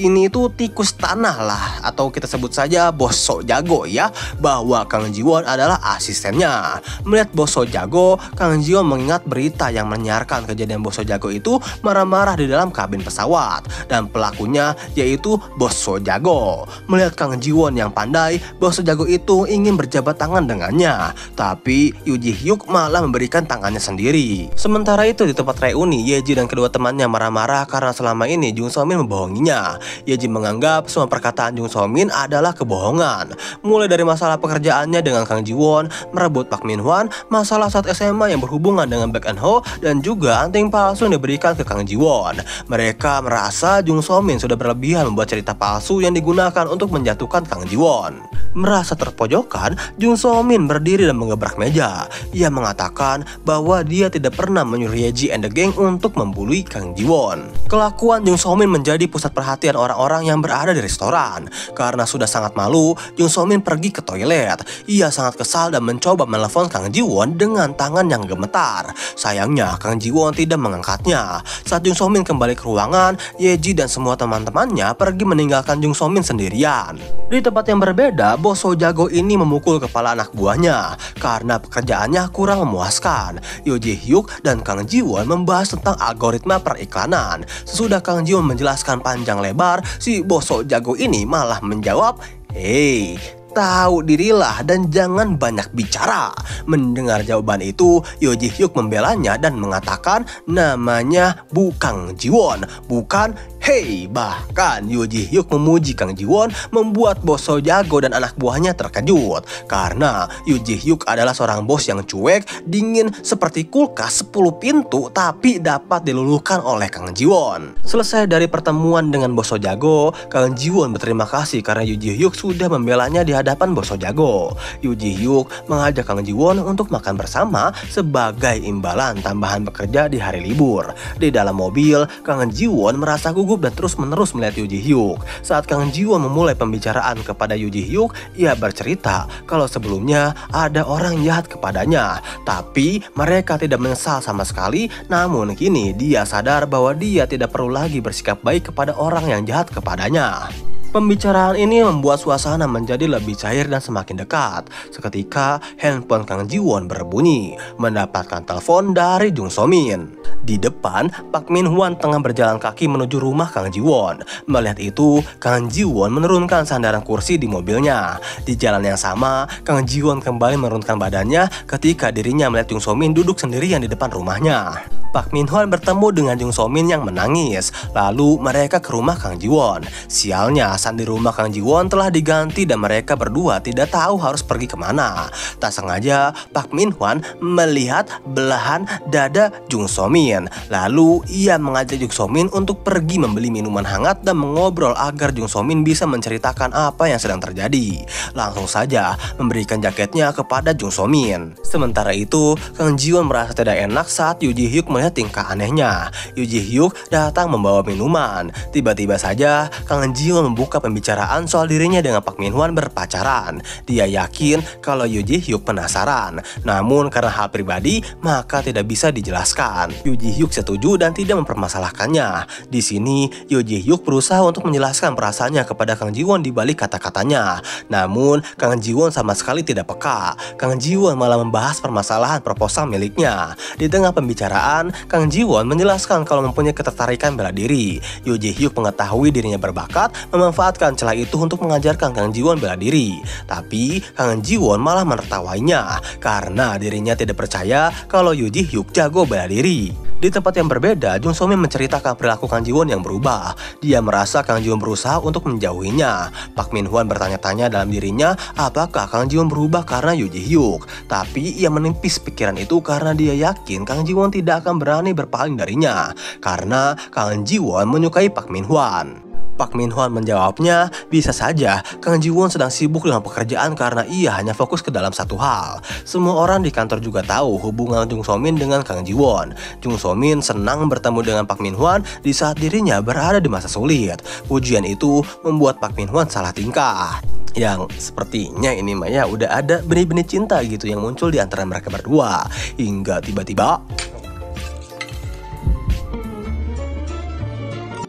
ini tuh tikus tanah lah, atau kita sebut saja Bos Sok Jago ya, bahwa Kang Ji-won adalah asistennya. Melihat Bos Sok Jago, Kang Ji-won mengingat berita yang menyiarkan kejadian Bos Sok Jago itu marah-marah di dalam kabin pesawat dan pelakunya yaitu Bos Sok Jago. Melihat Kang Ji-won yang pandai, Bos Sok Jago itu ingin berjabat tangan dengannya, tapi Yoo Ji-hyuk malah memberikan tangannya sendiri. Sementara itu di tempat reuni, Yeji dan kedua temannya marah-marah karena selama ini Jung So-min membohonginya. Yeji menganggap semua perkataan Jung So-min adalah kebohongan. Mulai dari masalah pekerjaannya dengan Kang Ji-won, merebut Park Min-hwan, masalah saat SMA yang berhubungan dengan Baek Eun-ho, dan juga anting palsu yang diberikan ke Kang Ji-won. Mereka merasa Jung So-min sudah berlebihan membuat cerita palsu yang digunakan untuk menjatuhkan Kang Ji-won. Merasa terpojokan, Jung So-min berdiri dan mengebrak meja. Ia mengatakan bahwa dia tidak pernah menyuruh Yeji and the gang untuk membuli Kang Ji-won. Kelakuan Jung So-min menjadi pusat perhatian orang-orang yang berada di restoran. Karena sudah sangat malu, Jung So-min pergi ke toilet. Ia sangat kesal dan mencoba menelepon Kang Ji-won dengan tangan yang gemetar. Sayangnya Kang Ji-won tidak mengangkatnya. Saat Jung So-min kembali ke ruangan, Yeji dan semua teman-temannya pergi meninggalkan Jung So-min sendirian. Di tempat yang berbeda, Bos Sok Jago ini memukul kepala anak buahnya karena pekerjaannya kurang memuaskan. Yoo Ji-hyuk dan Kang Ji-won membahas tentang algoritma periklanan. Sesudah Kang Ji-won menjelaskan panjang lebar, si Bos Sok Jago ini malah menjawab, "Hei, tahu dirilah dan jangan banyak bicara." Mendengar jawaban itu, Yoo Ji-hyuk membelanya dan mengatakan namanya bukan Ji-won, bukan Hei. Bahkan Yoo Ji-hyuk memuji Kang Ji-won, membuat Bos Sok Jago dan anak buahnya terkejut. Karena Yoo Ji-hyuk adalah seorang bos yang cuek, dingin seperti kulkas 10 pintu, tapi dapat diluluhkan oleh Kang Ji-won. Selesai dari pertemuan dengan Bos Sok Jago, Kang Ji-won berterima kasih karena Yoo Ji-hyuk sudah membelanya di hadapan Bos Sok Jago. Yoo Ji-hyuk mengajak Kang Ji-won untuk makan bersama sebagai imbalan tambahan bekerja di hari libur. Di dalam mobil, Kang Ji-won merasa gugup dan terus-menerus melihat Yoo Ji-hyuk. Saat Kang Ji-won memulai pembicaraan kepada Yoo Ji-hyuk, ia bercerita kalau sebelumnya ada orang jahat kepadanya, tapi mereka tidak menyesal sama sekali. Namun kini dia sadar bahwa dia tidak perlu lagi bersikap baik kepada orang yang jahat kepadanya. Pembicaraan ini membuat suasana menjadi lebih cair dan semakin dekat. Seketika handphone Kang Ji-won berbunyi, mendapatkan telepon dari Jung So-min. Di depan, Park Min-hwan tengah berjalan kaki menuju rumah Kang Ji-won. Melihat itu, Kang Ji-won menurunkan sandaran kursi di mobilnya. Di jalan yang sama, Kang Ji-won kembali menurunkan badannya ketika dirinya melihat Jung So-min duduk sendirian di depan rumahnya. Park Min-hwan bertemu dengan Jung So-min yang menangis. Lalu mereka ke rumah Kang Ji-won. Sialnya, saat di rumah Kang Ji-won telah diganti dan mereka berdua tidak tahu harus pergi kemana. Tak sengaja, Park Min-hwan melihat belahan dada Jung So-min. Lalu ia mengajak Jung So-min untuk pergi membeli minuman hangat dan mengobrol agar Jung So-min bisa menceritakan apa yang sedang terjadi. Langsung saja memberikan jaketnya kepada Jung So-min. Sementara itu, Kang Ji-won merasa tidak enak saat Yoo Ji-hyuk melihat tingkah anehnya. Yoo Ji-hyuk datang membawa minuman. Tiba-tiba saja Kang Ji-won membuka pembicaraan soal dirinya dengan Park Min-hwan berpacaran. Dia yakin kalau Yoo Ji-hyuk penasaran. Namun karena hal pribadi, maka tidak bisa dijelaskan. Yoo Ji-hyuk setuju dan tidak mempermasalahkannya. Di sini, Yoo Ji-hyuk berusaha untuk menjelaskan perasaannya kepada Kang Ji-won di balik kata-katanya. Namun, Kang Ji-won sama sekali tidak peka. Kang Ji-won malah membahas permasalahan proposal miliknya. Di tengah pembicaraan, Kemudian Kang Ji-won menjelaskan kalau mempunyai ketertarikan bela diri. Yoo Ji-hyuk mengetahui dirinya berbakat, memanfaatkan celah itu untuk mengajarkan Kang Ji-won bela diri. Tapi Kang Ji-won malah menertawainya karena dirinya tidak percaya kalau Yoo Ji-hyuk jago bela diri. Di tempat yang berbeda, Jung So-min menceritakan perilaku Kang Ji-won yang berubah. Dia merasa Kang Ji-won berusaha untuk menjauhinya. Park Min-hwan bertanya-tanya dalam dirinya apakah Kang Ji-won berubah karena Yoo Ji-hyuk. Tapi ia menipis pikiran itu karena dia yakin Kang Ji-won tidak akan berani berpaling darinya karena Kang Ji-won menyukai Park Min-hwan. Park Min-hwan menjawabnya, bisa saja Kang Ji-won sedang sibuk dengan pekerjaan karena ia hanya fokus ke dalam satu hal. Semua orang di kantor juga tahu hubungan Jung So-min dengan Kang Ji-won. Jung So-min senang bertemu dengan Park Min-hwan di saat dirinya berada di masa sulit. Pujian itu membuat Park Min-hwan salah tingkah. Yang sepertinya ini Maya udah ada benih-benih cinta gitu yang muncul di antara mereka berdua. Hingga tiba-tiba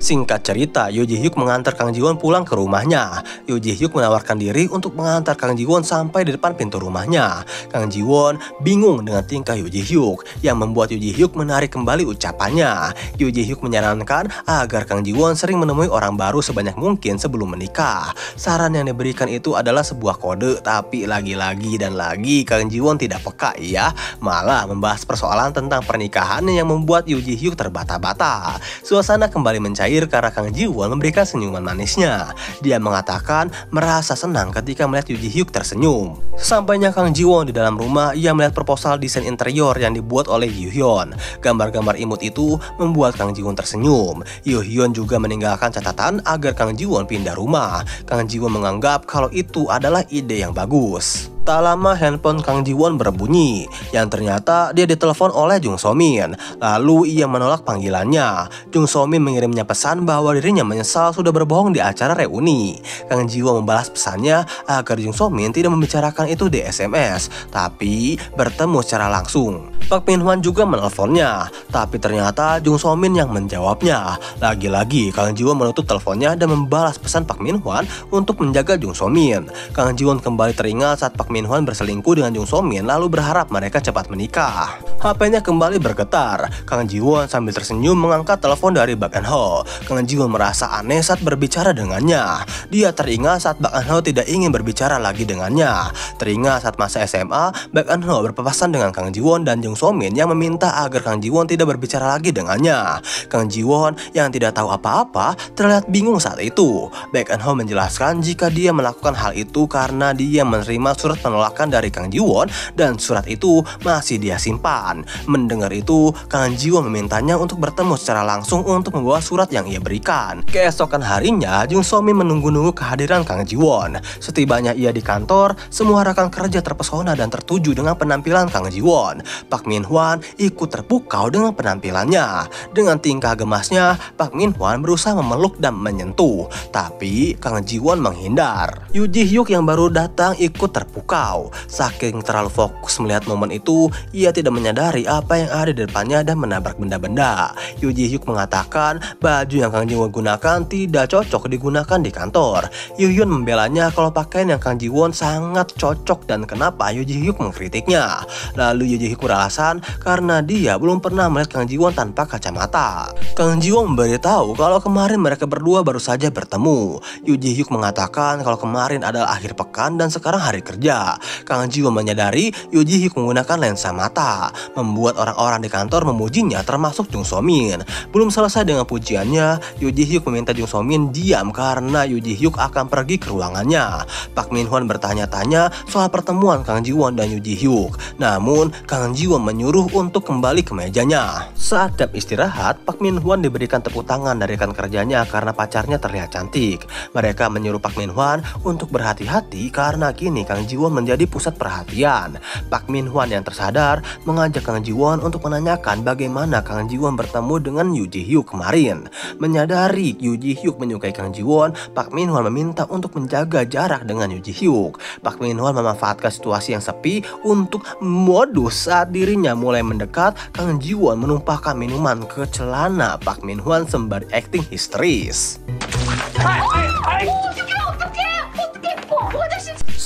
singkat cerita, Yoo Ji-hyuk mengantar Kang Ji-won pulang ke rumahnya. Yoo Ji-hyuk menawarkan diri untuk mengantar Kang Ji-won sampai di depan pintu rumahnya. Kang Ji-won bingung dengan tingkah Yoo Ji-hyuk yang membuat Yoo Ji-hyuk menarik kembali ucapannya. Yoo Ji-hyuk menyarankan agar Kang Ji-won sering menemui orang baru sebanyak mungkin sebelum menikah. Saran yang diberikan itu adalah sebuah kode, tapi lagi-lagi dan lagi Kang Ji-won tidak peka ya, malah membahas persoalan tentang pernikahan yang membuat Yoo Ji-hyuk terbata-bata. Suasana kembali mencair karena Kang Ji-won memberikan senyuman manisnya. Dia mengatakan merasa senang ketika melihat Yoo Ji-hyuk tersenyum. Sesampainya Kang Ji-won di dalam rumah, ia melihat proposal desain interior yang dibuat oleh Yoo Hyun. Gambar-gambar imut itu membuat Kang Ji-won tersenyum. Yoo Hyun juga meninggalkan catatan agar Kang Ji-won pindah rumah. Kang Ji-won menganggap kalau itu adalah ide yang bagus. Tak lama handphone Kang Ji-won berbunyi, yang ternyata dia ditelepon oleh Jung So-min. Lalu ia menolak panggilannya. Jung So-min mengirimnya pesan bahwa dirinya menyesal sudah berbohong di acara reuni. Kang Ji-won membalas pesannya agar Jung So-min tidak membicarakan itu di SMS, tapi bertemu secara langsung. Park Min-hwan juga menelponnya, tapi ternyata Jung So-min yang menjawabnya. Lagi-lagi Kang Ji-won menutup teleponnya dan membalas pesan Park Min-hwan untuk menjaga Jung So-min. Kang Ji-won kembali teringat saat Park Min-hwan berselingkuh dengan Jung So-min lalu berharap mereka cepat menikah. HP-nya kembali bergetar. Kang Ji-won sambil tersenyum mengangkat telepon dari Bak Eun-ho. Kang Ji-won merasa aneh saat berbicara dengannya. Dia teringat saat Bak Eun-ho tidak ingin berbicara lagi dengannya. Teringat saat masa SMA, Bak Eun-ho berpapasan dengan Kang Ji-won dan Jung So-min yang meminta agar Kang Ji-won tidak berbicara lagi dengannya. Kang Ji-won yang tidak tahu apa-apa terlihat bingung saat itu. Bak Eun-ho menjelaskan jika dia melakukan hal itu karena dia menerima surat penolakan dari Kang Ji-won dan surat itu masih dia simpan. Mendengar itu, Kang Ji-won memintanya untuk bertemu secara langsung untuk membawa surat yang ia berikan. Keesokan harinya, Jung So-min menunggu-nunggu kehadiran Kang Ji-won. Setibanya ia di kantor, semua rekan kerja terpesona dan tertuju dengan penampilan Kang Ji-won. Park Min-hwan ikut terpukau dengan penampilannya. Dengan tingkah gemasnya, Park Min-hwan berusaha memeluk dan menyentuh, tapi Kang Ji-won menghindar. Yoo Ji-hyuk yang baru datang ikut terpukau. Saking terlalu fokus melihat momen itu, ia tidak menyadari apa yang ada di depannya dan menabrak benda-benda. Yoo Ji-hyuk mengatakan baju yang Kang Ji-won gunakan tidak cocok digunakan di kantor. Yoo Hyun membelanya kalau pakaian yang Kang Ji-won sangat cocok dan kenapa Yoo Ji-hyuk mengkritiknya. Lalu Yoo Ji-hyuk beralasan karena dia belum pernah melihat Kang Ji-won tanpa kacamata. Kang Ji-won memberitahu kalau kemarin mereka berdua baru saja bertemu. Yoo Ji-hyuk mengatakan kalau kemarin adalah akhir pekan dan sekarang hari kerja. Kang Ji-won menyadari Yoo Ji-hyuk menggunakan lensa mata, membuat orang-orang di kantor memujinya termasuk Jung So-min. Belum selesai dengan pujiannya, Yoo Ji-hyuk meminta Jung So-min diam karena Yoo Ji-hyuk akan pergi ke ruangannya. Park Min-hwan bertanya-tanya soal pertemuan Kang Ji-won dan Yoo Ji-hyuk. Namun, Kang Ji-won menyuruh untuk kembali ke mejanya. Saat jam istirahat, Park Min-hwan diberikan tepuk tangan dari rekan kerjanya karena pacarnya terlihat cantik. Mereka menyuruh Park Min-hwan untuk berhati-hati karena kini Kang Ji-won menjadi pusat perhatian. Park Min-hwan yang tersadar mengajak Kang Ji-won untuk menanyakan bagaimana Kang Ji-won bertemu dengan Yoo Ji-hyuk kemarin. Menyadari Yoo Ji-hyuk menyukai Kang Ji-won, Park Min-hwan meminta untuk menjaga jarak dengan Yoo Ji-hyuk. Park Min-hwan memanfaatkan situasi yang sepi untuk modus saat dirinya mulai mendekat. Kang Ji-won menumpahkan minuman ke celana Park Min-hwan sembari acting histeris.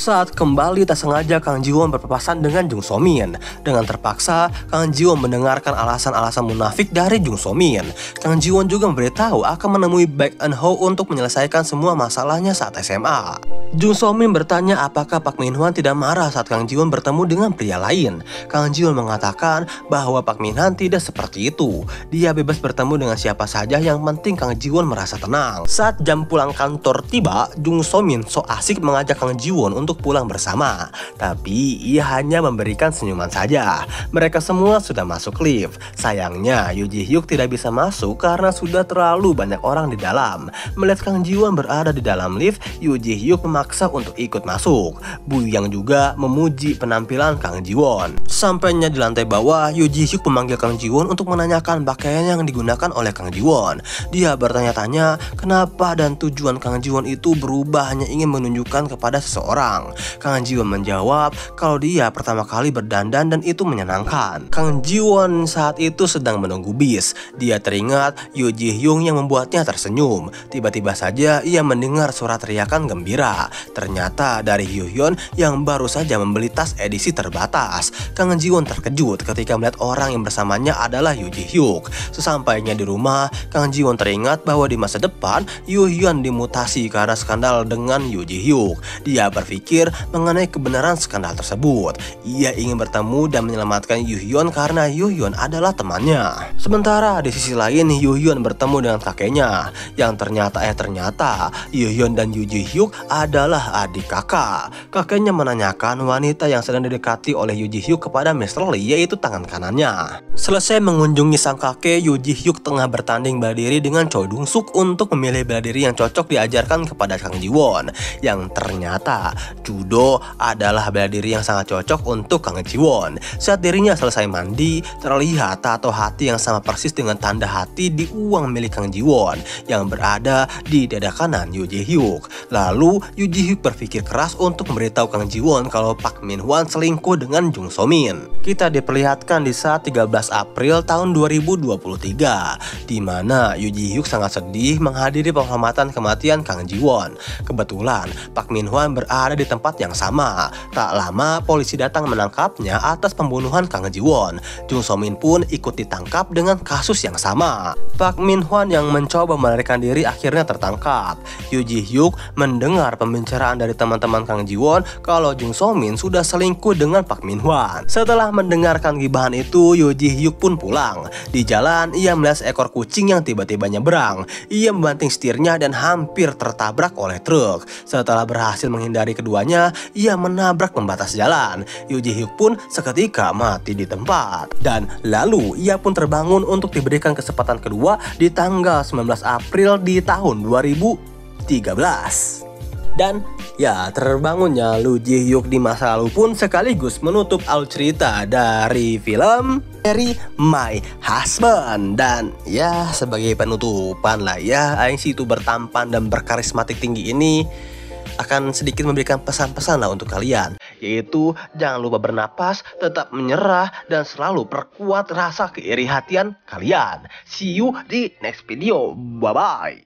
Saat kembali tak sengaja Kang Ji-won berpapasan dengan Jung So-min. Dengan terpaksa, Kang Ji-won mendengarkan alasan-alasan munafik dari Jung So-min. Kang Ji-won juga memberitahu akan menemui Baek Eun-ho untuk menyelesaikan semua masalahnya saat SMA. Jung So-min bertanya apakah Park Min-hwan tidak marah saat Kang Ji-won bertemu dengan pria lain. Kang Ji-won mengatakan bahwa Park Min-hwan tidak seperti itu. Dia bebas bertemu dengan siapa saja, yang penting Kang Ji-won merasa tenang. Saat jam pulang kantor tiba, Jung So-min so asik mengajak Kang Ji-won untuk pulang bersama. Tapi ia hanya memberikan senyuman saja. Mereka semua sudah masuk lift. Sayangnya Yoo Ji-hyuk tidak bisa masuk karena sudah terlalu banyak orang di dalam. Melihat Kang Ji-won berada di dalam lift, Yoo Ji-hyuk memaksa untuk ikut masuk. Bu Yang juga memuji penampilan Kang Ji-won. Sampainya di lantai bawah, Yoo Ji-hyuk memanggil Kang Ji-won untuk menanyakan pakaian yang digunakan oleh Kang Ji-won. Dia bertanya-tanya kenapa dan tujuan Kang Ji-won itu berubah hanya ingin menunjukkan kepada seseorang. Kang Ji-won menjawab kalau dia pertama kali berdandan dan itu menyenangkan. Kang Ji-won saat itu sedang menunggu bis. Dia teringat Yoo Ji-hyuk yang membuatnya tersenyum. Tiba-tiba saja ia mendengar suara teriakan gembira. Ternyata dari Hyo-hyun yang baru saja membeli tas edisi terbatas. Kang Ji-won terkejut ketika melihat orang yang bersamanya adalah Yoo Ji-hyuk. Sesampainya di rumah, Kang Ji-won teringat bahwa di masa depan Hyo-hyun dimutasi karena skandal dengan Yoo Ji-hyuk. Dia berpikir mengenai kebenaran skandal tersebut. Ia ingin bertemu dan menyelamatkan Yoo-hyun karena Yoo-hyun adalah temannya. Sementara di sisi lain, Yoo-hyun bertemu dengan kakeknya, yang ternyata Yoo-hyun dan Yoo Ji-hyuk adalah adik kakak. Kakeknya menanyakan wanita yang sedang didekati oleh Yoo Ji-hyuk kepada Mr. Lee, yaitu tangan kanannya. Selesai mengunjungi sang kakek, Yoo Ji-hyuk tengah bertanding bela diri dengan Choi Dong-suk untuk memilih bela diri yang cocok diajarkan kepada Kang Ji-won. Yang ternyata judo adalah bela diri yang sangat cocok untuk Kang Ji-won. Saat dirinya selesai mandi, terlihat tato hati yang sama persis dengan tanda hati di uang milik Kang Ji-won yang berada di dada kanan Yoo Ji-hyuk. Lalu Yoo Ji-hyuk berpikir keras untuk memberitahu Kang Ji-won kalau Park Min-hwan selingkuh dengan Jung So-min. Kita diperlihatkan di saat 13 April tahun 2023, di mana Yoo Ji-hyuk sangat sedih menghadiri penghormatan kematian Kang Ji-won. Kebetulan Park Min-hwan berada di tempat yang sama. Tak lama polisi datang menangkapnya atas pembunuhan Kang Ji-won. Jung So-min pun ikut ditangkap dengan kasus yang sama. Park Min-hwan yang mencoba melarikan diri akhirnya tertangkap. Yoo Ji-hyuk mendengar pembicaraan dari teman-teman Kang Ji-won kalau Jung So-min sudah selingkuh dengan Park Min-hwan. Setelah mendengarkan gibahan itu, Yoo Ji-hyuk pun pulang. Di jalan ia melihat seekor kucing yang tiba-tiba nyebrang. Ia membanting setirnya dan hampir tertabrak oleh truk. Setelah berhasil menghindari keduanya, ia menabrak pembatas jalan. Yoo Ji-hyuk pun seketika mati di tempat. Dan lalu ia pun terbangun untuk diberikan kesempatan kedua di tanggal 19 April di tahun 2013. Dan ya, terbangunnya Lee Ji-hyuk di masa lalu pun sekaligus menutup alur cerita dari film Marry My Husband. Dan ya, sebagai penutupan lah ya, si itu bertampan dan berkarismatik tinggi ini akan sedikit memberikan pesan-pesan lah untuk kalian, yaitu jangan lupa bernapas, tetap menyerah, dan selalu perkuat rasa keiri hatian kalian. See you di next video, bye bye.